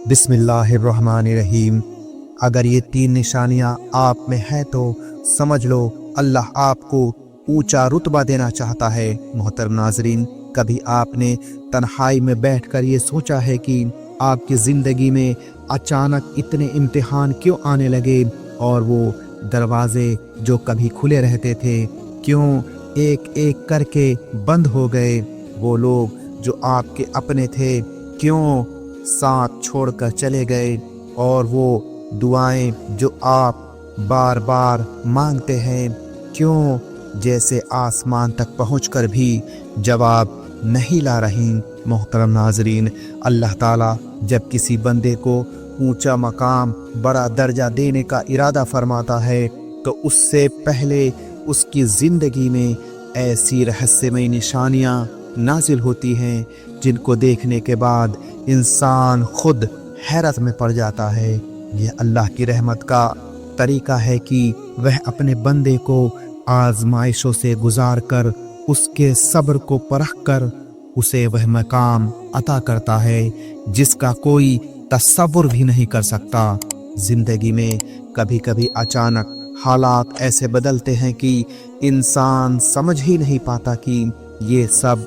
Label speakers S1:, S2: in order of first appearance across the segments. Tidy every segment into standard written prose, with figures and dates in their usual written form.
S1: बिस्मिल्लाहिर्रहमानिर्रहीम। अगर ये 3 निशानियां आप में है तो समझ लो अल्लाह आपको ऊंचा रुतबा देना चाहता है। मोहतरम नाजरीन, कभी आपने तन्हाई में बैठकर ये सोचा है कि आपकी ज़िंदगी में अचानक इतने इम्तिहान क्यों आने लगे, और वो दरवाजे जो कभी खुले रहते थे क्यों एक एक करके बंद हो गए, वो लोग जो आपके अपने थे क्यों साथ छोड़कर चले गए, और वो दुआएं जो आप बार बार मांगते हैं क्यों जैसे आसमान तक पहुंचकर भी जवाब नहीं ला रही। मोहतरम नाजरीन, अल्लाह ताला जब किसी बंदे को ऊंचा मकाम, बड़ा दर्जा देने का इरादा फरमाता है तो उससे पहले उसकी ज़िंदगी में ऐसी रहस्यमय निशानियां नाजिल होती हैं जिनको देखने के बाद इंसान खुद हैरत में पड़ जाता है। यह अल्लाह की रहमत का तरीका है कि वह अपने बंदे को आजमाइशों से गुजार कर उसके सब्र को परख कर उसे वह मकाम अता करता है जिसका कोई तसव्वुर भी नहीं कर सकता। जिंदगी में कभी कभी अचानक हालात ऐसे बदलते हैं कि इंसान समझ ही नहीं पाता कि ये सब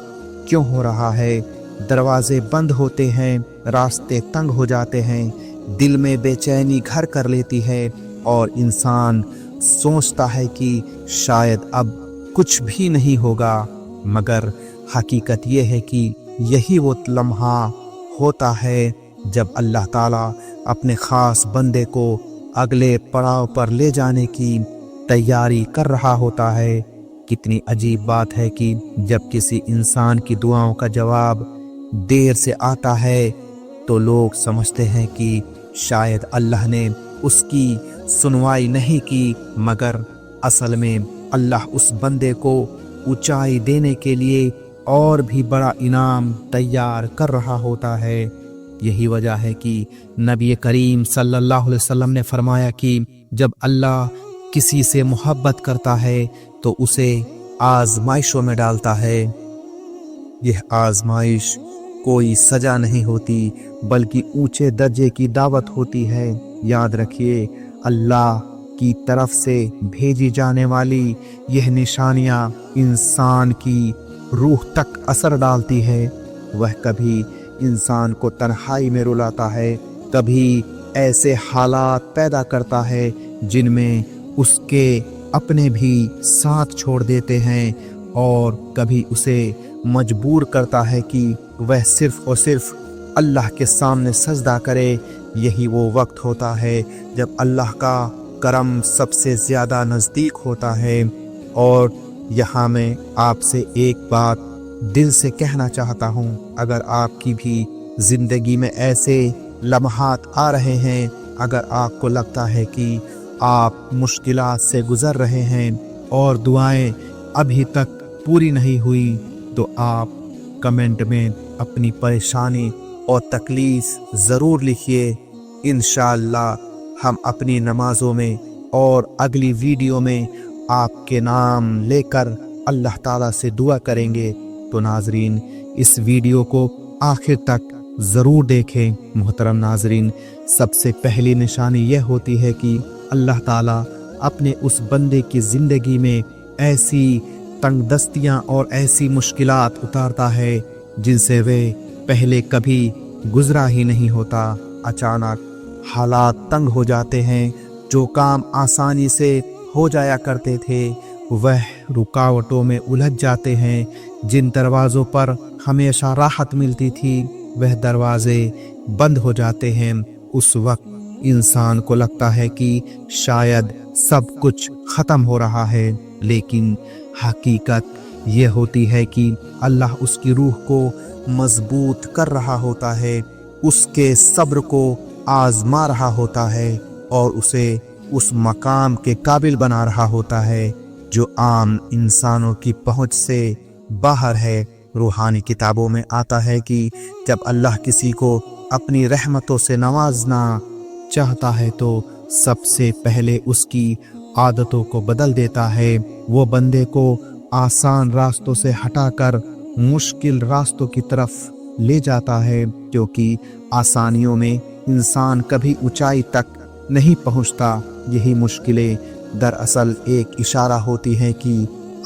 S1: क्यों हो रहा है। दरवाजे बंद होते हैं, रास्ते तंग हो जाते हैं, दिल में बेचैनी घर कर लेती है और इंसान सोचता है कि शायद अब कुछ भी नहीं होगा, मगर हकीकत ये है कि यही वो लम्हा होता है जब अल्लाह ताला अपने ख़ास बंदे को अगले पड़ाव पर ले जाने की तैयारी कर रहा होता है। कितनी अजीब बात है कि जब किसी इंसान की दुआओं का जवाब देर से आता है तो लोग समझते हैं कि शायद अल्लाह ने उसकी सुनवाई नहीं की, मगर असल में अल्लाह उस बंदे को ऊंचाई देने के लिए और भी बड़ा इनाम तैयार कर रहा होता है। यही वजह है कि नबी करीम सल्लल्लाहु अलैहि वसल्लम ने फरमाया कि जब अल्लाह किसी से मोहब्बत करता है तो उसे आजमाइशों में डालता है। यह आजमाइश कोई सजा नहीं होती बल्कि ऊंचे दर्जे की दावत होती है। याद रखिए, अल्लाह की तरफ से भेजी जाने वाली यह निशानियां इंसान की रूह तक असर डालती है। वह कभी इंसान को तन्हाई में रुलाता है, कभी ऐसे हालात पैदा करता है जिनमें उसके अपने भी साथ छोड़ देते हैं, और कभी उसे मजबूर करता है कि वह सिर्फ और सिर्फ अल्लाह के सामने सजदा करे। यही वो वक्त होता है जब अल्लाह का करम सबसे ज़्यादा नज़दीक होता है। और यहाँ मैं आपसे एक बात दिल से कहना चाहता हूँ, अगर आपकी भी ज़िंदगी में ऐसे लम्हात आ रहे हैं, अगर आपको लगता है कि आप मुश्किलात से गुज़र रहे हैं और दुआएं अभी तक पूरी नहीं हुई, तो आप कमेंट में अपनी परेशानी और तकलीफ़ ज़रूर लिखिए। इंशाअल्लाह हम अपनी नमाज़ों में और अगली वीडियो में आपके नाम लेकर अल्लाह ताला से दुआ करेंगे। तो नाजरीन, इस वीडियो को आखिर तक ज़रूर देखें। मोहतरम नाजरीन, सबसे पहली निशानी यह होती है कि अल्लाह ताला अपने उस बंदे की ज़िंदगी में ऐसी तंगदस्तियाँ और ऐसी मुश्किलात उतारता है जिनसे वे पहले कभी गुज़रा ही नहीं होता। अचानक हालात तंग हो जाते हैं, जो काम आसानी से हो जाया करते थे वह रुकावटों में उलझ जाते हैं। जिन दरवाज़ों पर हमेशा राहत मिलती थी वह दरवाजे बंद हो जाते हैं। उस वक्त इंसान को लगता है कि शायद सब कुछ ख़त्म हो रहा है, लेकिन हकीकत यह होती है कि अल्लाह उसकी रूह को मजबूत कर रहा होता है, उसके सब्र को आजमा रहा होता है और उसे उस मकाम के काबिल बना रहा होता है जो आम इंसानों की पहुंच से बाहर है। रूहानी किताबों में आता है कि जब अल्लाह किसी को अपनी रहमतों से नवाजना चाहता है तो सबसे पहले उसकी आदतों को बदल देता है। वो बंदे को आसान रास्तों से हटाकर मुश्किल रास्तों की तरफ ले जाता है, क्योंकि आसानियों में इंसान कभी ऊंचाई तक नहीं पहुंचता। यही मुश्किलें दरअसल एक इशारा होती हैं कि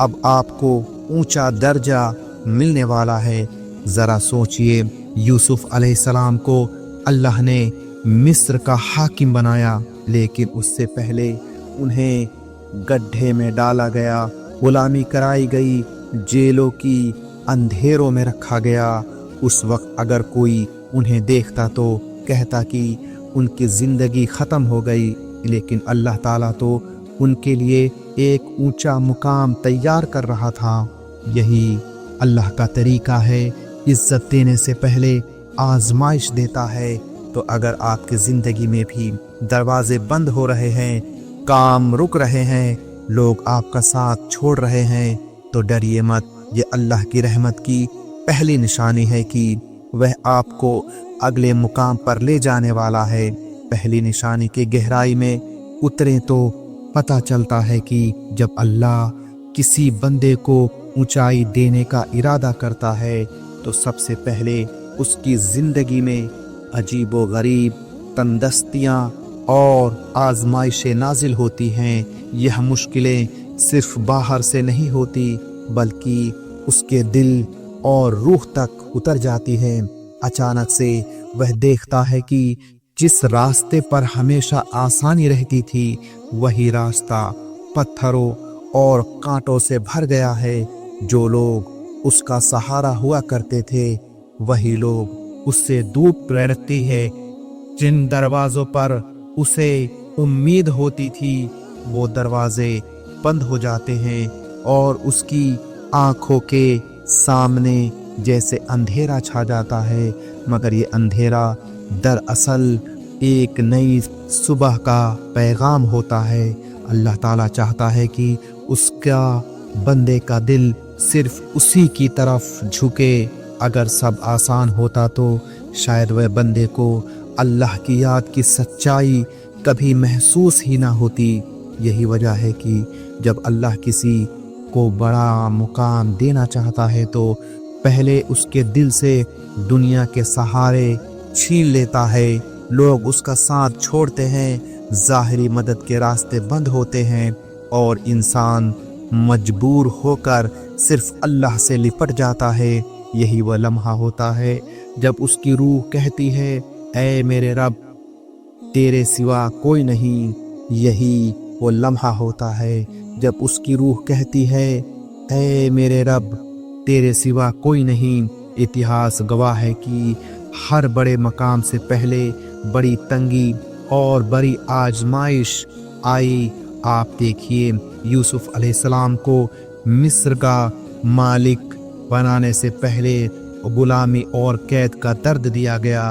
S1: अब आपको ऊंचा दर्जा मिलने वाला है। ज़रा सोचिए, यूसुफ अलैहिस्सलाम को अल्लाह ने मिस्र का हाकिम बनाया, लेकिन उससे पहले उन्हें गड्ढे में डाला गया, गुलामी कराई गई, जेलों की अंधेरों में रखा गया। उस वक्त अगर कोई उन्हें देखता तो कहता कि उनकी ज़िंदगी ख़त्म हो गई, लेकिन अल्लाह ताला तो उनके लिए एक ऊंचा मुकाम तैयार कर रहा था। यही अल्लाह का तरीका है, इज्जत देने से पहले आजमाइश देता है। तो अगर आपकी ज़िंदगी में भी दरवाजे बंद हो रहे हैं, काम रुक रहे हैं, लोग आपका साथ छोड़ रहे हैं, तो डरिए मत। ये अल्लाह की रहमत की पहली निशानी है कि वह आपको अगले मुकाम पर ले जाने वाला है। पहली निशानी की गहराई में उतरें तो पता चलता है कि जब अल्लाह किसी बंदे को ऊंचाई देने का इरादा करता है तो सबसे पहले उसकी ज़िंदगी में अजीबो गरीब तंदस्तियाँ और आजमाइशें नाजिल होती हैं। यह मुश्किलें सिर्फ बाहर से नहीं होती बल्कि उसके दिल और रूह तक उतर जाती हैं। अचानक से वह देखता है कि जिस रास्ते पर हमेशा आसानी रहती थी वही रास्ता पत्थरों और कांटों से भर गया है। जो लोग उसका सहारा हुआ करते थे वही लोग उससे दूर रहते हैं। जिन दरवाजों पर उसे उम्मीद होती थी वो दरवाजे बंद हो जाते हैं और उसकी आंखों के सामने जैसे अंधेरा छा जाता है। मगर ये अंधेरा दरअसल एक नई सुबह का पैगाम होता है। अल्लाह ताला चाहता है कि उसका बंदे का दिल सिर्फ उसी की तरफ झुके। अगर सब आसान होता तो शायद वह बंदे को अल्लाह की याद की सच्चाई कभी महसूस ही ना होती। यही वजह है कि जब अल्लाह किसी को बड़ा मुकाम देना चाहता है तो पहले उसके दिल से दुनिया के सहारे छीन लेता है। लोग उसका साथ छोड़ते हैं, ज़ाहिरी मदद के रास्ते बंद होते हैं और इंसान मजबूर होकर सिर्फ अल्लाह से लिपट जाता है। यही वह लम्हा होता है जब उसकी रूह कहती है, ऐ मेरे रब, तेरे सिवा कोई नहीं। यही वो लम्हा होता है जब उसकी रूह कहती है, ऐ मेरे रब, तेरे सिवा कोई नहीं। इतिहास गवाह है कि हर बड़े मकाम से पहले बड़ी तंगी और बड़ी आजमाइश आई। आप देखिए, यूसुफ अलैहिस्सलाम को मिस्र का मालिक बनाने से पहले गुलामी और कैद का दर्द दिया गया।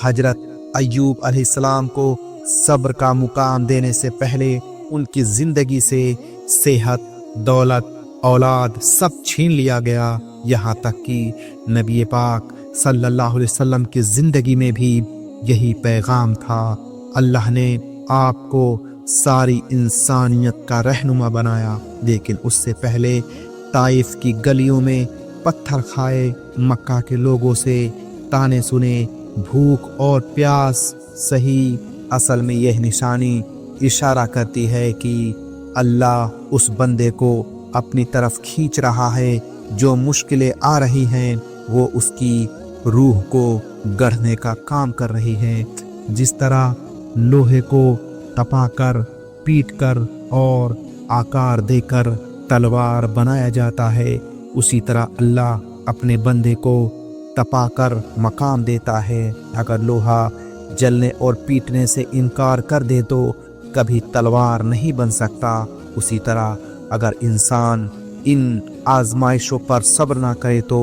S1: हजरत अय्यूब अलैहिस्सलाम को सब्र का मुकाम देने से पहले उनकी ज़िंदगी से सेहत, दौलत, औलाद सब छीन लिया गया। यहाँ तक कि नबी पाक सल्लल्लाहु अलैहि वसल्लम की ज़िंदगी में भी यही पैगाम था। अल्लाह ने आपको सारी इंसानियत का रहनुमा बनाया, लेकिन उससे पहले ताइफ की गलियों में पत्थर खाए, मक्का के लोगों से ताने सुने, भूख और प्यास सही। असल में यह निशानी इशारा करती है कि अल्लाह उस बंदे को अपनी तरफ खींच रहा है। जो मुश्किलें आ रही हैं वो उसकी रूह को गढ़ने का काम कर रही हैं। जिस तरह लोहे को तपाकर, पीटकर और आकार देकर तलवार बनाया जाता है, उसी तरह अल्लाह अपने बंदे को तपाकर मकाम देता है। अगर लोहा जलने और पीटने से इनकार कर दे तो कभी तलवार नहीं बन सकता। उसी तरह अगर इंसान इन आजमाइशों पर सब्र ना करे तो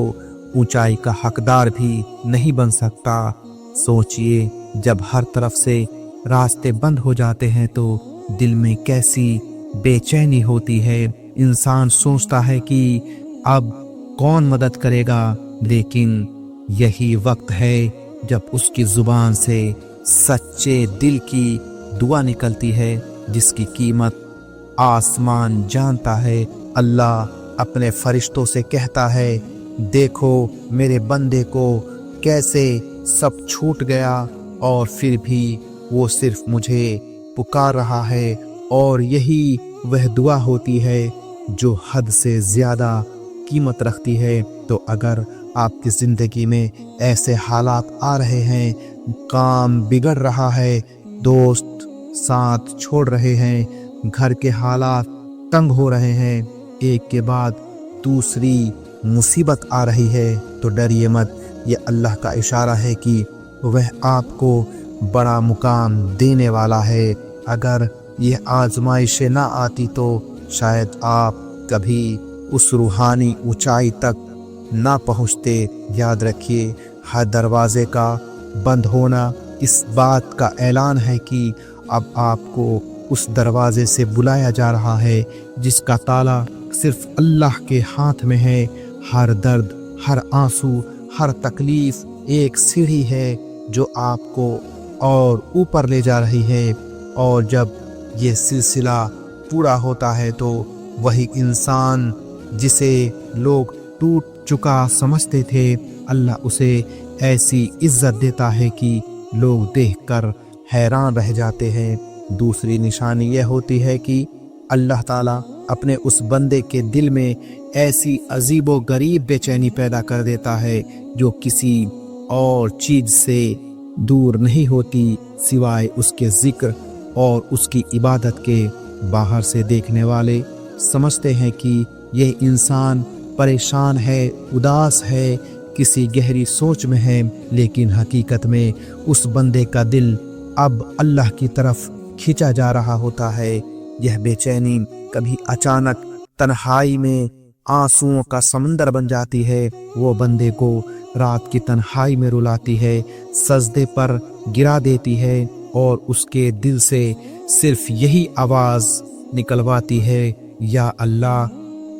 S1: ऊंचाई का हकदार भी नहीं बन सकता। सोचिए, जब हर तरफ से रास्ते बंद हो जाते हैं तो दिल में कैसी बेचैनी होती है। इंसान सोचता है कि अब कौन मदद करेगा, लेकिन यही वक्त है जब उसकी जुबान से सच्चे दिल की दुआ निकलती है जिसकी कीमत आसमान जानता है। अल्लाह अपने फरिश्तों से कहता है, देखो मेरे बंदे को कैसे सब छूट गया और फिर भी वो सिर्फ मुझे पुकार रहा है, और यही वह दुआ होती है जो हद से ज़्यादा कीमत रखती है। तो अगर आपकी ज़िंदगी में ऐसे हालात आ रहे हैं, काम बिगड़ रहा है, दोस्त साथ छोड़ रहे हैं, घर के हालात तंग हो रहे हैं, एक के बाद दूसरी मुसीबत आ रही है, तो डरिए मत। ये अल्लाह का इशारा है कि वह आपको बड़ा मुकाम देने वाला है। अगर ये आजमाइशें ना आती तो शायद आप कभी उस रूहानी ऊंचाई तक ना पहुँचते। याद रखिए, हर दरवाजे का बंद होना इस बात का ऐलान है कि अब आपको उस दरवाजे से बुलाया जा रहा है जिसका ताला सिर्फ अल्लाह के हाथ में है। हर दर्द, हर आंसू, हर तकलीफ एक सीढ़ी है जो आपको और ऊपर ले जा रही है, और जब ये सिलसिला पूरा होता है तो वही इंसान जिसे लोग टूट चुका समझते थे, अल्लाह उसे ऐसी इज्जत देता है कि लोग देखकर हैरान रह जाते हैं। दूसरी निशानी यह होती है कि अल्लाह ताला अपने उस बंदे के दिल में ऐसी अजीबो गरीब बेचैनी पैदा कर देता है जो किसी और चीज से दूर नहीं होती सिवाय उसके जिक्र और उसकी इबादत के। बाहर से देखने वाले समझते हैं कि यह इंसान परेशान है, उदास है, किसी गहरी सोच में है, लेकिन हकीकत में उस बंदे का दिल अब अल्लाह की तरफ खींचा जा रहा होता है। यह बेचैनी कभी अचानक तन्हाई में आंसुओं का समंदर बन जाती है। वो बंदे को रात की तन्हाई में रुलाती है, सजदे पर गिरा देती है और उसके दिल से सिर्फ यही आवाज निकलवाती है, या अल्लाह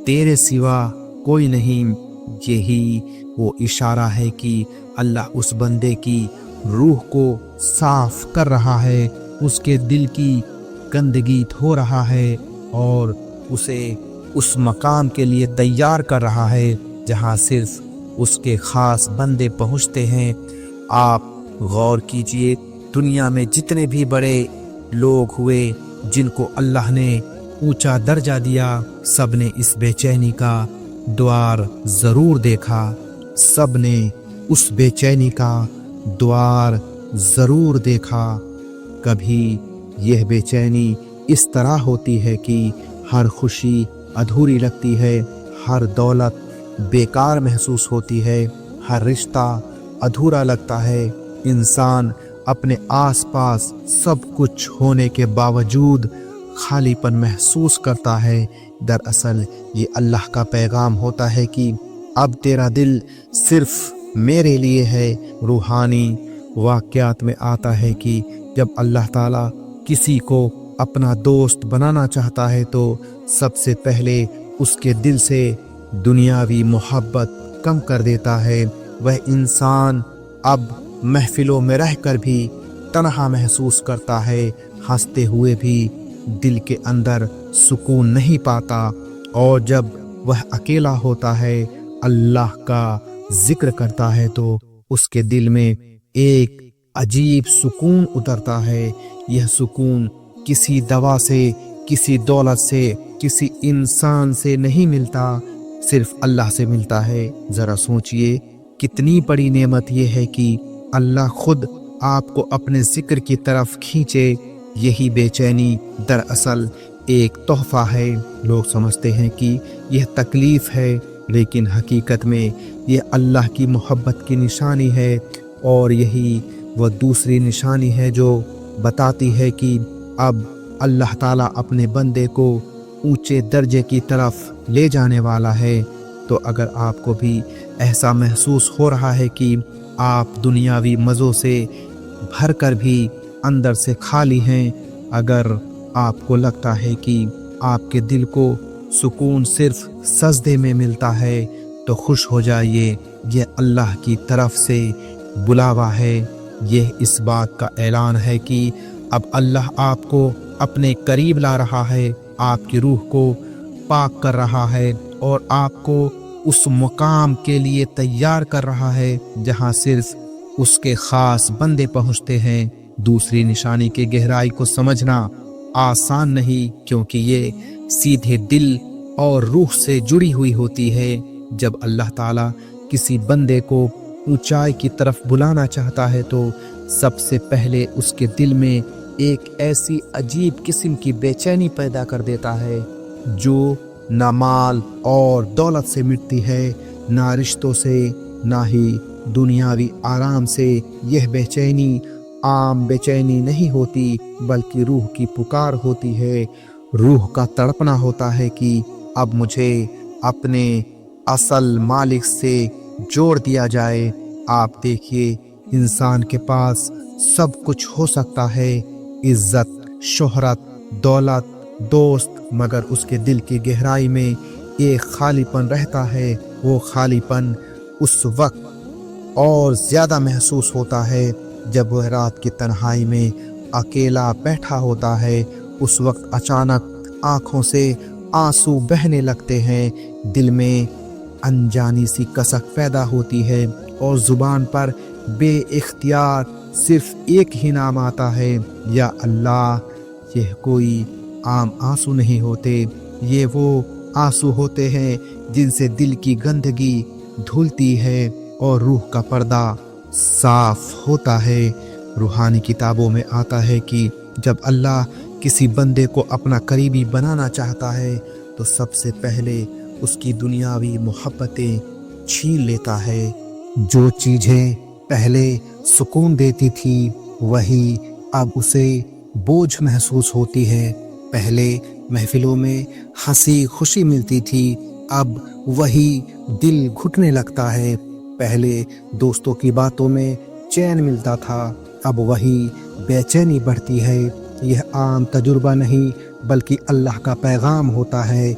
S1: तेरे सिवा कोई नहीं। यही वो इशारा है कि अल्लाह उस बंदे की रूह को साफ कर रहा है, उसके दिल की गंदगी धो रहा है और उसे उस मकाम के लिए तैयार कर रहा है जहां सिर्फ उसके खास बंदे पहुंचते हैं। आप गौर कीजिए, दुनिया में जितने भी बड़े लोग हुए जिनको अल्लाह ने ऊंचा दर्जा दिया, सब ने इस बेचैनी का द्वार जरूर देखा, सब ने उस बेचैनी का द्वार जरूर देखा। कभी यह बेचैनी इस तरह होती है कि हर खुशी अधूरी लगती है, हर दौलत बेकार महसूस होती है, हर रिश्ता अधूरा लगता है। इंसान अपने आसपास सब कुछ होने के बावजूद खालीपन महसूस करता है। दरअसल ये अल्लाह का पैगाम होता है कि अब तेरा दिल सिर्फ मेरे लिए है। रूहानी वाक़यात में आता है कि जब अल्लाह ताला किसी को अपना दोस्त बनाना चाहता है तो सबसे पहले उसके दिल से दुनियावी मोहब्बत कम कर देता है। वह इंसान अब महफिलों में रहकर भी तन्हा महसूस करता है, हंसते हुए भी दिल के अंदर सुकून नहीं पाता, और जब वह अकेला होता है, अल्लाह का जिक्र करता है तो उसके दिल में एक अजीब सुकून उतरता है। यह सुकून किसी दवा से, किसी दौलत से, किसी इंसान से नहीं मिलता, सिर्फ अल्लाह से मिलता है। जरा सोचिए कितनी बड़ी नेमत यह है कि अल्लाह खुद आपको अपने जिक्र की तरफ खींचे। यही बेचैनी दरअसल एक तोहफा है। लोग समझते हैं कि यह तकलीफ है, लेकिन हकीकत में यह अल्लाह की मोहब्बत की निशानी है, और यही वह दूसरी निशानी है जो बताती है कि अब अल्लाह ताला अपने बंदे को ऊंचे दर्जे की तरफ ले जाने वाला है। तो अगर आपको भी ऐसा महसूस हो रहा है कि आप दुनियावी मज़ों से भरकर भी अंदर से खाली हैं, अगर आपको लगता है कि आपके दिल को सुकून सिर्फ सजदे में मिलता है, तो खुश हो जाइए। यह अल्लाह की तरफ से बुलावा है। यह इस बात का ऐलान है कि अब अल्लाह आपको अपने करीब ला रहा है, आपकी रूह को पाक कर रहा है और आपको उस मुकाम के लिए तैयार कर रहा है जहां सिर्फ اس کے خاص بندے پہنچتے ہیں۔ دوسری نشانی کے گہرائی کو سمجھنا آسان نہیں، کیونکہ یہ سیدھے دل اور روح سے جڑی ہوئی ہوتی ہے۔ جب اللہ تعالیٰ کسی بندے کو اونچائی کی طرف بلانا چاہتا ہے تو سب سے پہلے اس کے دل میں ایک ایسی عجیب قسم کی بے چینی پیدا کر دیتا ہے جو نہ مال اور دولت سے مٹتی ہے، نہ رشتوں سے، نہ ہی دنیاوی آرام سے۔ یہ بے چینی عام بے چینی نہیں ہوتی، بلکہ روح کی پکار ہوتی ہے۔ روح کا تڑپنا ہوتا ہے کہ اب مجھے اپنے اصل مالک سے جوڑ دیا جائے۔ آپ دیکھیے، انسان کے پاس سب کچھ ہو سکتا ہے، عزت، شہرت، دولت، دوست، مگر اس کے دل کی گہرائی میں ایک خالی پن رہتا ہے۔ وہ خالی پن اس وقت اور زیادہ محسوس ہوتا ہے جب وہ رات کی تنہائی میں اکیلا بیٹھا ہوتا ہے۔ اس وقت اچانک آنکھوں سے آنسو بہنے لگتے ہیں، دل میں انجانی سی کسک پیدا ہوتی ہے اور زبان پر بے اختیار صرف ایک ہی نام آتا ہے، یا اللہ۔ یہ کوئی عام آنسو نہیں ہوتے، یہ وہ آنسو ہوتے ہیں جن سے دل کی گندگی دھلتی ہے اور روح کا پردہ صاف ہوتا ہے۔ روحانی کتابوں میں آتا ہے کہ جب اللہ کسی بندے کو اپنا قریبی بنانا چاہتا ہے تو سب سے پہلے اس کی دنیاوی محبتیں چھین لیتا ہے۔ جو چیزیں پہلے سکون دیتی تھی وہی اب اسے بوجھ محسوس ہوتی ہے۔ پہلے محفلوں میں ہنسی خوشی ملتی تھی، اب وہی دل گھٹنے لگتا ہے۔ پہلے دوستوں کی باتوں میں چین ملتا تھا، اب وہی بے چینی بڑھتی ہے۔ یہ عام تجربہ نہیں بلکہ اللہ کا پیغام ہوتا ہے،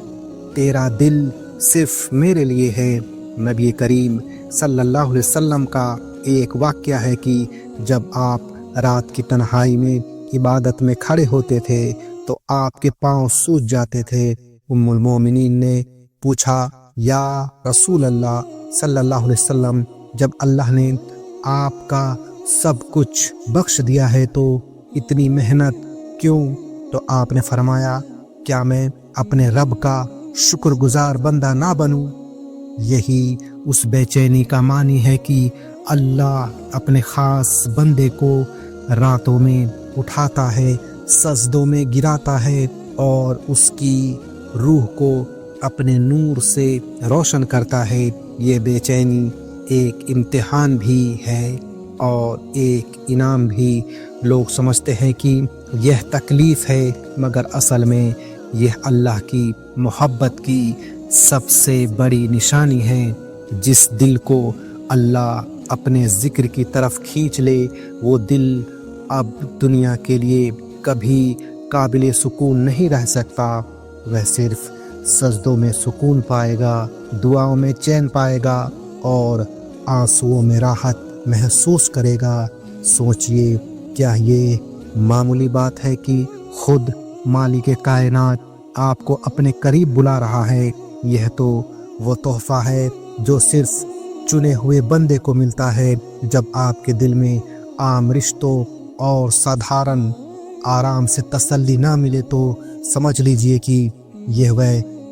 S1: تیرا دل صرف میرے لیے ہے۔ نبی کریم صلی اللہ علیہ وسلم کا ایک واقعہ ہے کہ جب آپ رات کی تنہائی میں عبادت میں کھڑے ہوتے تھے تو آپ کے پاؤں سوج جاتے تھے۔ ام المومنین نے پوچھا، یا رسول اللہ صلی اللہ علیہ وسلم، جب اللہ نے آپ کا سب کچھ بخش دیا ہے تو اتنی محنت کیوں؟ تو آپ نے فرمایا، کیا میں اپنے رب کا شکر گزار بندہ نہ بنوں؟ یہی اس بے چینی کا معنی ہے کہ اللہ اپنے خاص بندے کو راتوں میں اٹھاتا ہے، سجدوں میں گراتا ہے اور اس کی روح کو اپنے نور سے روشن کرتا ہے۔ یہ بے چینی ایک امتحان بھی ہے اور ایک انعام بھی۔ لوگ سمجھتے ہیں کہ یہ تکلیف ہے، مگر اصل میں یہ اللہ کی محبت کی سب سے بڑی نشانی ہے۔ جس دل کو اللہ اپنے ذکر کی طرف کھینچ لے وہ دل اب دنیا کے لیے کبھی قابل سکون نہیں رہ سکتا۔ وہ صرف سجدوں میں سکون پائے گا، دعاؤں میں چین پائے گا اور آنسوؤں میں راحت محسوس کرے گا۔ سوچئے، کیا یہ معمولی بات ہے کہ خود مالک کائنات آپ کو اپنے قریب بلا رہا ہے؟ یہ تو وہ تحفہ ہے جو صرف چنے ہوئے بندے کو ملتا ہے۔ جب آپ کے دل میں عام رشتوں اور سادھارن آرام سے تسلی نہ ملے تو سمجھ لیجئے کہ یہ وہ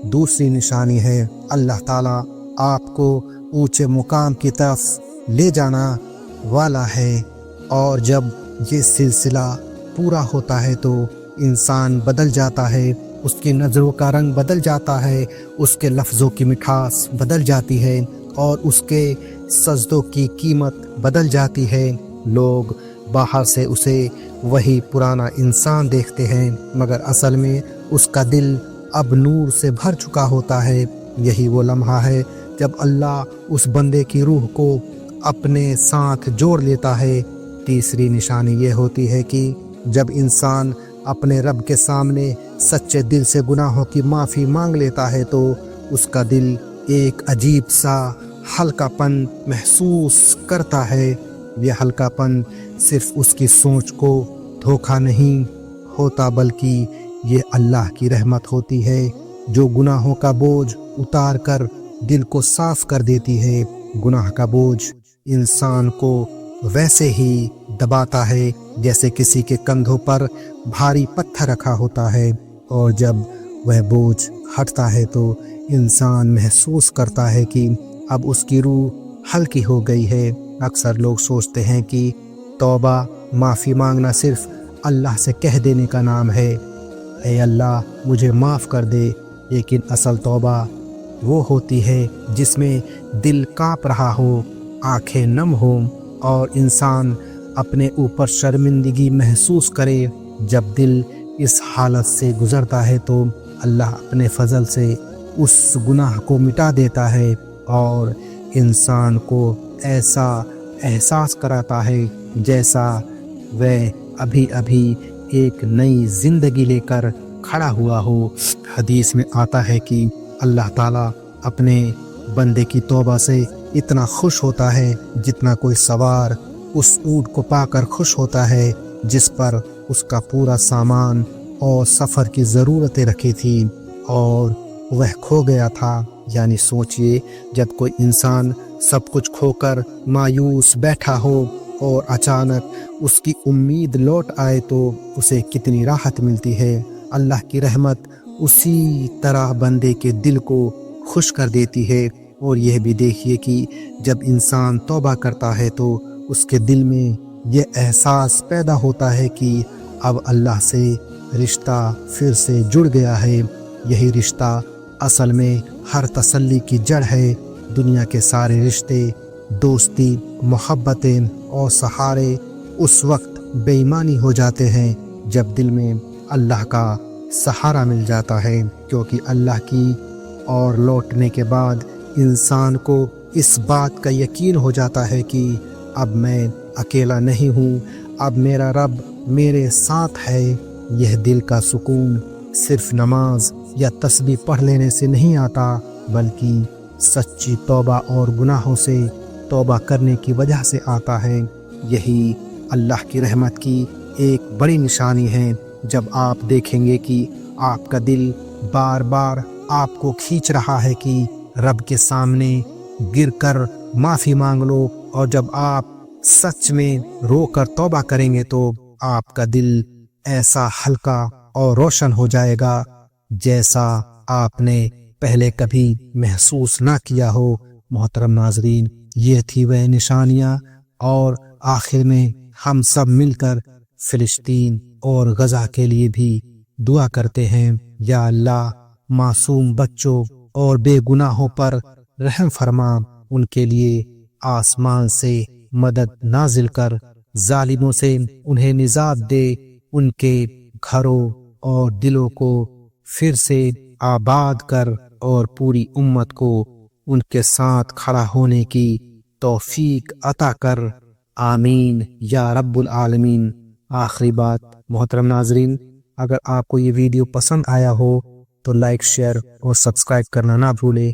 S1: دوسری نشانی ہے۔ اللہ تعالیٰ آپ کو اونچے مقام کی طرف لے جانا والا ہے، اور جب یہ سلسلہ پورا ہوتا ہے تو انسان بدل جاتا ہے، اس کی نظروں کا رنگ بدل جاتا ہے، اس کے لفظوں کی مٹھاس بدل جاتی ہے اور اس کے سجدوں کی قیمت بدل جاتی ہے۔ لوگ باہر سے اسے وہی پرانا انسان دیکھتے ہیں، مگر اصل میں اس کا دل اب نور سے بھر چکا ہوتا ہے۔ یہی وہ لمحہ ہے جب اللہ اس بندے کی روح کو اپنے ساتھ جوڑ لیتا ہے۔ تیسری نشانی یہ ہوتی ہے کہ جب انسان اپنے رب کے سامنے سچے دل سے گناہوں کی معافی مانگ لیتا ہے تو اس کا دل ایک عجیب سا ہلکا پن محسوس کرتا ہے۔ یہ ہلکا پن صرف اس کی سوچ کو دھوکہ نہیں ہوتا بلکہ یہ اللہ کی رحمت ہوتی ہے جو گناہوں کا بوجھ اتار کر دل کو صاف کر دیتی ہے۔ گناہ کا بوجھ انسان کو वैसे ही दबाता है जैसे किसी के कंधों पर भारी पत्थर रखा होता है, और जब वह बोझ हटता है तो इंसान महसूस करता है कि अब उसकी रूह हल्की हो गई है। अक्सर लोग सोचते हैं कि तौबा माफ़ी मांगना सिर्फ अल्लाह से कह देने का नाम है, ऐ अल्लाह मुझे माफ़ कर दे, लेकिन असल तौबा वो होती है जिसमें दिल काँप रहा हो, आंखें नम हो और इंसान अपने ऊपर शर्मिंदगी महसूस करे। जब दिल इस हालत से गुज़रता है तो अल्लाह अपने फजल से उस गुनाह को मिटा देता है और इंसान को ऐसा एहसास कराता है जैसा वह अभी अभी एक नई ज़िंदगी लेकर खड़ा हुआ हो। हदीस में आता है कि अल्लाह ताला अपने बंदे की तौबा से इतना खुश होता है जितना कोई सवार उस ऊँट को पाकर खुश होता है जिस पर उसका पूरा सामान और सफ़र की ज़रूरतें रखी थी और वह खो गया था। यानी सोचिए, जब कोई इंसान सब कुछ खोकर मायूस बैठा हो और अचानक उसकी उम्मीद लौट आए तो उसे कितनी राहत मिलती है। अल्लाह की रहमत उसी तरह बंदे के दिल को खुश कर देती है। और यह भी देखिए कि जब इंसान तौबा करता है तो उसके दिल में यह एहसास पैदा होता है कि अब अल्लाह से रिश्ता फिर से जुड़ गया है। यही रिश्ता असल में हर तसल्ली की जड़ है। दुनिया के सारे रिश्ते, दोस्ती, मोहब्बतें और सहारे उस वक्त बेईमानी हो जाते हैं जब दिल में अल्लाह का सहारा मिल जाता है, क्योंकि अल्लाह की और लौटने के बाद इंसान को इस बात का यकीन हो जाता है कि अब मैं अकेला नहीं हूँ, अब मेरा रब मेरे साथ है। यह दिल का सुकून सिर्फ नमाज या तस्बीह पढ़ लेने से नहीं आता, बल्कि सच्ची तौबा और गुनाहों से तौबा करने की वजह से आता है। यही अल्लाह की रहमत की एक बड़ी निशानी है। जब आप देखेंगे कि आपका दिल बार बार आपको खींच रहा है कि रब के सामने गिरकर माफ़ी मांग लो, और जब आप सच में रोकर तौबा करेंगे तो आपका दिल ऐसा हल्का और रोशन हो जाएगा जैसा आपने पहले कभी महसूस ना किया हो। मोहतरम नाजरीन, ये थी वह निशानियाँ, और आखिर में हम सब मिलकर फ़िलिस्तीन और गज़ा के लिए भी दुआ करते हैं। या अल्लाह, मासूम बच्चों और बेगुनाहों पर रहम फरमा, उनके लिए आसमान से मदद नाजिल कर, जालिमों से उन्हें निजात दे, उनके घरों और दिलों को फिर से आबाद कर और पूरी उम्मत को उनके साथ खड़ा होने की तौफीक अता कर। आमीन या रब्बुल आलमीन। आखिरी बात, मोहतरम नाजरीन, अगर आपको ये वीडियो पसंद आया हो तो लाइक, शेयर और सब्सक्राइब करना ना भूलें।